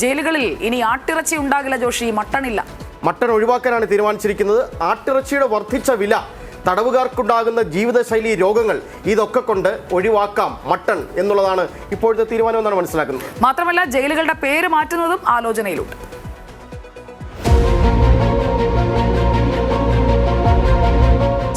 ജയിലുകളിൽ ഇനി ആട്ടിറച്ചി ഉണ്ടാകില്ല ജോഷി, മട്ടണില്ല. മട്ടൺ ഒഴിവാക്കാനാണ് തീരുമാനിച്ചിരിക്കുന്നത്. ആട്ടിറച്ചിയുടെ വർദ്ധിച്ച വില, തടവുകാർക്കുണ്ടാകുന്ന ജീവിതശൈലി രോഗങ്ങൾ, ഇതൊക്കെ കൊണ്ട് ഒഴിവാക്കാം മട്ടൺ എന്നുള്ളതാണ് ഇപ്പോഴത്തെ തീരുമാനം എന്നാണ് മനസ്സിലാക്കുന്നത്. മാത്രമല്ല ജയിലുകളുടെ പേര് മാറ്റുന്നതും ആലോചനയിലുണ്ട്.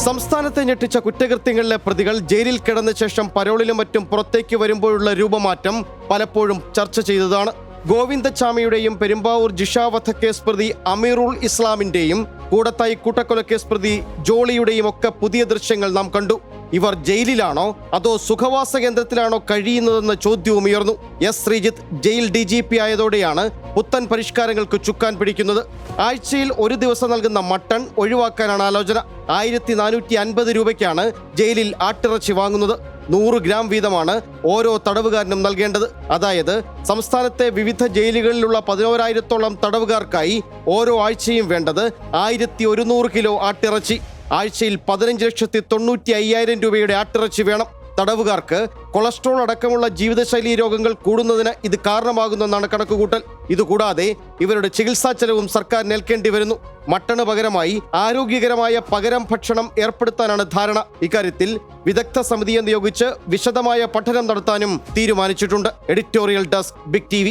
സംസ്ഥാനത്തെ ഞെട്ടിച്ച കുറ്റകൃത്യങ്ങളിലെ പ്രതികൾ ജയിലിൽ കിടന്ന ശേഷം പരോളിലും മറ്റും പുറത്തേക്ക് വരുമ്പോഴുള്ള രൂപമാറ്റം പലപ്പോഴും ചർച്ച ചെയ്തതാണ്. ഗോവിന്ദച്ചാമിയുടെയും പെരുമ്പാവൂർ ജിഷ വധക്കേസ് പ്രതി അമീറുൽ ഇസ്ലാമിന്റെയും കൂടത്തായി കൂട്ടക്കൊലക്കേസ് പ്രതി ജോളിയുടെയും ഒക്കെ പുതിയ ദൃശ്യങ്ങൾ നാം കണ്ടു. ഇവർ ജയിലിലാണോ അതോ സുഖവാസ കേന്ദ്രത്തിലാണോ കഴിയുന്നതെന്ന ചോദ്യവും ഉയർന്നു. എസ് ശ്രീജിത്ത് ജയിൽ DGP ആയതോടെയാണ് പുത്തൻ പരിഷ്കാരങ്ങൾക്ക് ചുക്കാൻ പിടിക്കുന്നത്. ആഴ്ചയിൽ ഒരു ദിവസം നൽകുന്ന മട്ടൺ ഒഴിവാക്കാനാണ് ആലോചന. 1450 രൂപയ്ക്കാണ് ജയിലിൽ ആട്ടിറച്ചി വാങ്ങുന്നത്. 100 ഗ്രാം വീതമാണ് ഓരോ തടവുകാരനും നൽകേണ്ടത്. അതായത് സംസ്ഥാനത്തെ വിവിധ ജയിലുകളിലുള്ള 11,000-ഓളം തടവുകാർക്കായി ഓരോ ആഴ്ചയും വേണ്ടത് 1100 കിലോ ആട്ടിറച്ചി. ആഴ്ചയിൽ 15,95,000 രൂപയുടെ ആട്ടിറച്ചി വേണം. തടവുകാർക്ക് കൊളസ്ട്രോൾ അടക്കമുള്ള ജീവിതശൈലി രോഗങ്ങൾ കൂടുന്നതിന് ഇത് കാരണമാകുന്നെന്നാണ് കണക്കുകൂട്ടൽ. ഇതുകൂടാതെ ഇവരുടെ ചികിത്സാ ചെലവും സർക്കാർ ഏൽക്കേണ്ടി വരുന്നു. മട്ടണ് പകരമായി ആരോഗ്യകരമായ പകരം ഭക്ഷണം ഏർപ്പെടുത്താനാണ് ധാരണ. ഇക്കാര്യത്തിൽ വിദഗ്ധ സമിതിയെ നിയോഗിച്ച് വിശദമായ പഠനം നടത്താനും തീരുമാനിച്ചിട്ടുണ്ട്. Editorial desk, big TV.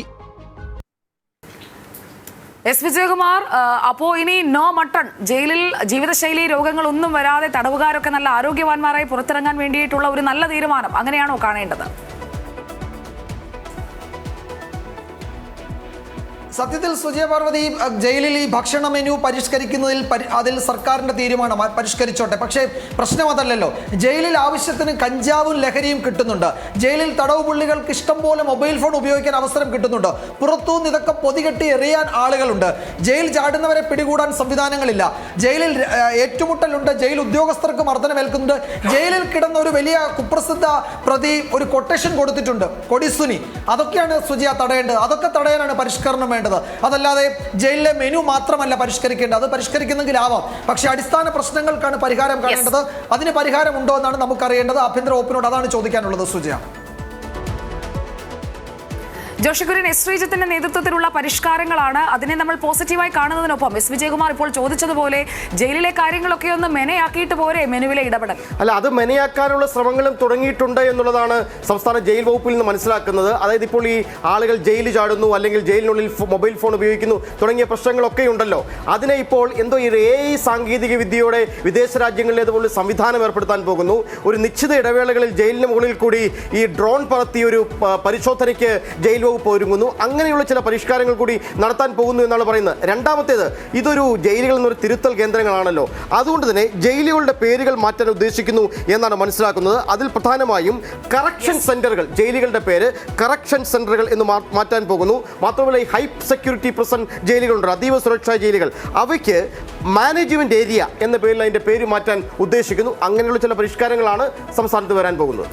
S Vijayakumar, അപ്പോ ഇനി നോ മട്ടൺ, ജയിലിൽ ജീവിതശൈലി രോഗങ്ങളൊന്നും വരാതെ തടവുകാരൊക്കെ നല്ല ആരോഗ്യവാന്മാരായി പുറത്തിറങ്ങാൻ വേണ്ടിയിട്ടുള്ള ഒരു നല്ല തീരുമാനം, അങ്ങനെയാണോ കാണേണ്ടത്? സത്യത്തിൽ സുജയ പാർവതി, ജയിലിൽ ഈ ഭക്ഷണ മെനു പരിഷ്കരിക്കുന്നതിൽ അതിൽ സർക്കാരിൻ്റെ തീരുമാനം പരിഷ്കരിച്ചോട്ടെ. പക്ഷേ പ്രശ്നം അതല്ലല്ലോ. ജയിലിൽ ആവശ്യത്തിന് കഞ്ചാവും ലഹരിയും കിട്ടുന്നുണ്ട്. ജയിലിൽ തടവ് പുള്ളികൾക്ക് ഇഷ്ടം പോലെ മൊബൈൽ ഫോൺ ഉപയോഗിക്കാൻ അവസരം കിട്ടുന്നുണ്ട്. പുറത്തുനിന്ന് ഇതൊക്കെ പൊതികെട്ടി എറിയാൻ ആളുകളുണ്ട്. ജയിൽ ചാടുന്നവരെ പിടികൂടാൻ സംവിധാനങ്ങളില്ല. ജയിലിൽ ഏറ്റുമുട്ടലുണ്ട്. ജയിൽ ഉദ്യോഗസ്ഥർക്ക് മർദ്ദനമേൽക്കുന്നുണ്ട്. ജയിലിൽ കിടന്ന ഒരു വലിയ കുപ്രസിദ്ധ പ്രതി ഒരു കൊട്ടേഷൻ കൊടുത്തിട്ടുണ്ട്, കൊടിസുനി. അതൊക്കെയാണ് സുജയ തടയേണ്ടത്. അതൊക്കെ തടയാനാണ് പരിഷ്കരണം വേണ്ടത്. അതല്ലാതെ ജയിലിലെ മെനു മാത്രമല്ല പരിഷ്കരിക്കേണ്ടത്. അത് പരിഷ്കരിക്കുന്നെങ്കിൽ ആവാം, പക്ഷെ അടിസ്ഥാന പ്രശ്നങ്ങൾക്കാണ് പരിഹാരം കാണേണ്ടത്. അതിന് പരിഹാരം ഉണ്ടോ എന്നാണ് നമുക്കറിയേണ്ടത്. ആഭ്യന്തര വകുപ്പിനോട് അതാണ് ചോദിക്കാനുള്ളത്. സുജയ, ജോഷി കുര്യൻ, എസ് ശ്രീജിത്തിന്റെ നേതൃത്വത്തിലുള്ള പരിഷ്കാരങ്ങളാണ്. അതിനെ നമ്മൾ പോസിറ്റീവായി കാണുന്നതിനൊപ്പം എസ് വിജയകുമാർ ഇപ്പോൾ ചോദിച്ചതുപോലെ ജയിലിലെ കാര്യങ്ങളൊക്കെ ഒന്ന് മെനയാക്കിയിട്ട് പോരെ മെനുവിലെ ഇടപെടൽ? അല്ല, അത് മെനയാക്കാനുള്ള ശ്രമങ്ങളും തുടങ്ങിയിട്ടുണ്ട് എന്നുള്ളതാണ് സംസ്ഥാന ജയിൽ വകുപ്പിൽ നിന്ന് മനസ്സിലാക്കുന്നത്. അതായത് ഇപ്പോൾ ഈ ആളുകൾ ജയിലിൽ ചാടുന്നു, അല്ലെങ്കിൽ ജയിലിനുള്ളിൽ മൊബൈൽ ഫോൺ ഉപയോഗിക്കുന്നു തുടങ്ങിയ പ്രശ്നങ്ങളൊക്കെ ഉണ്ടല്ലോ. അതിനെ ഇപ്പോൾ എന്തോ ഈ AI സാങ്കേതിക വിദ്യയോടെ വിദേശ രാജ്യങ്ങളിലേതുപോലെ സംവിധാനം ഏർപ്പെടുത്താൻ പോകുന്നു. ഒരു നിശ്ചിത ഇടവേളകളിൽ ജയിലിന് മുകളിൽ കൂടി ഈ ഡ്രോൺ പറത്തി ഒരു പരിശോധനയ്ക്ക് ജയിൽ വകുപ്പ് ഒരുങ്ങുന്നു. അങ്ങനെയുള്ള ചില പരിഷ്കാരങ്ങൾ കൂടി നടത്താൻ പോകുന്നു എന്നാണ് പറയുന്നത്. രണ്ടാമത്തേത്, ഇതൊരു ജയിലുകളിൽ നിന്നൊരു തിരുത്തൽ കേന്ദ്രങ്ങളാണല്ലോ. അതുകൊണ്ട് തന്നെ ജയിലുകളുടെ പേരുകൾ മാറ്റാൻ ഉദ്ദേശിക്കുന്നു എന്നാണ് മനസ്സിലാക്കുന്നത്. അതിൽ പ്രധാനമായും കറക്ഷൻ സെന്ററുകൾ, ജയിലുകളുടെ പേര് കറക്ഷൻ സെന്ററുകൾ എന്ന് മാറ്റാൻ പോകുന്നു. മാത്രമല്ല ഈ ഹൈ സെക്യൂരിറ്റി പ്രിസൺ ജയിലുകളുണ്ട്, അതീവ സുരക്ഷാ ജയിലുകൾ, അവയ്ക്ക് മാനേജ്മെന്റ് ഏരിയ എന്ന പേരിൽ അതിന്റെ പേര് മാറ്റാൻ ഉദ്ദേശിക്കുന്നു. അങ്ങനെയുള്ള ചില പരിഷ്കാരങ്ങളാണ് സംസ്ഥാനത്ത് വരാൻ പോകുന്നത്.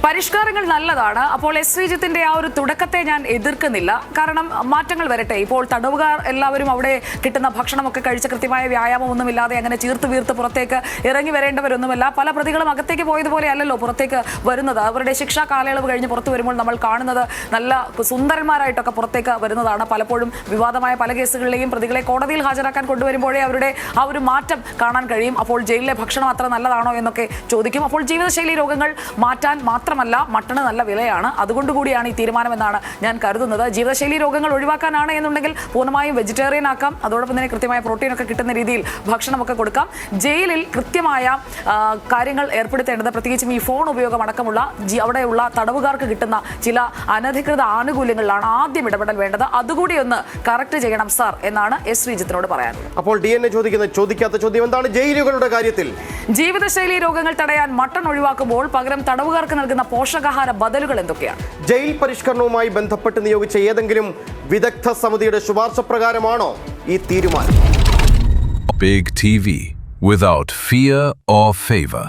പരിഷ്കാരങ്ങൾ നല്ലതാണ്. അപ്പോൾ എസ് ശ്രീജിത്തിന്റെ ആ ഒരു തുടക്കത്തെ ഞാൻ എതിർക്കുന്നില്ല. കാരണം മാറ്റങ്ങൾ വരട്ടെ. ഇപ്പോൾ തടവുകാർ എല്ലാവരും അവിടെ കിട്ടുന്ന ഭക്ഷണമൊക്കെ കഴിച്ച് കൃത്യമായ വ്യായാമമൊന്നുമില്ലാതെ അങ്ങനെ ചീർത്ത് വീർത്ത് പുറത്തേക്ക് ഇറങ്ങി വരേണ്ടവരൊന്നുമല്ല. പല പ്രതികളും അകത്തേക്ക് പോയതുപോലെ അല്ലല്ലോ പുറത്തേക്ക് വരുന്നത്. അവരുടെ ശിക്ഷാ കാലയളവ് കഴിഞ്ഞ് പുറത്തു വരുമ്പോൾ നമ്മൾ കാണുന്നത് നല്ല സുന്ദരന്മാരായിട്ടൊക്കെ പുറത്തേക്ക് വരുന്നതാണ്. പലപ്പോഴും വിവാദമായ പല കേസുകളിലെയും പ്രതികളെ കോടതിയിൽ ഹാജരാക്കാൻ കൊണ്ടുവരുമ്പോഴേ അവരുടെ ആ ഒരു മാറ്റം കാണാൻ കഴിയും. അപ്പോൾ ജയിലിലെ ഭക്ഷണം അത്ര നല്ലതാണോ എന്നൊക്കെ ചോദിക്കും. അപ്പോൾ ജീവിതശൈലി രോഗങ്ങൾ മാറ്റാൻ മാത്രമല്ല മട്ടണ് നല്ല വിലയാണ്. അതുകൊണ്ടുകൂടിയാണ് ഈ തീരുമാനമെന്നാണ് ഞാൻ കരുതുന്നത്. ജീവിതശൈലി രോഗങ്ങൾ ഒഴിവാക്കാനാണ് എന്നുണ്ടെങ്കിൽ പൂർണ്ണമായും വെജിറ്റേറിയൻ ആക്കാം. അതോടൊപ്പം തന്നെ കൃത്യമായ പ്രോട്ടീനൊക്കെ കിട്ടുന്ന രീതിയിൽ ഭക്ഷണമൊക്കെ കൊടുക്കാം. ജയിലിൽ കൃത്യമായ കാര്യങ്ങൾ ഏർപ്പെടുത്തേണ്ടത്, പ്രത്യേകിച്ചും ഈ ഫോൺ ഉപയോഗം അടക്കമുള്ള അവിടെയുള്ള തടവുകാർക്ക് കിട്ടുന്ന ചില അനധികൃത ആനുകൂല്യങ്ങളിലാണ് ആദ്യം ഇടപെടൽ വേണ്ടത്. അതുകൂടി ഒന്ന് കറക്റ്റ് ചെയ്യണം സാർ എന്നാണ് എസ് ശ്രീജിത്തിനോട് പറയാനുള്ളത്. അപ്പോൾ DNA ചോദിക്കാത്ത ചോദ്യം എന്താണ് ജയിലുകളുടെ കാര്യത്തിൽ? ജീവിതശൈലി രോഗങ്ങൾ തടയാൻ മട്ടൺ ഒഴിവാക്കുമ്പോൾ പകരം തടവുകാർക്ക് നൽകുന്ന പോഷകാഹാര ബദലുകൾ എന്തൊക്കെയാണ്? ജയിൽ പരിഷ്കരണവുമായി ബന്ധപ്പെട്ട് നിയോഗിച്ച ഏതെങ്കിലും വിദഗ്ധ സമിതിയുടെ ശുപാർശ പ്രകാരമാണോ ഈ തീരുമാനം? Big TV, without fear or favor.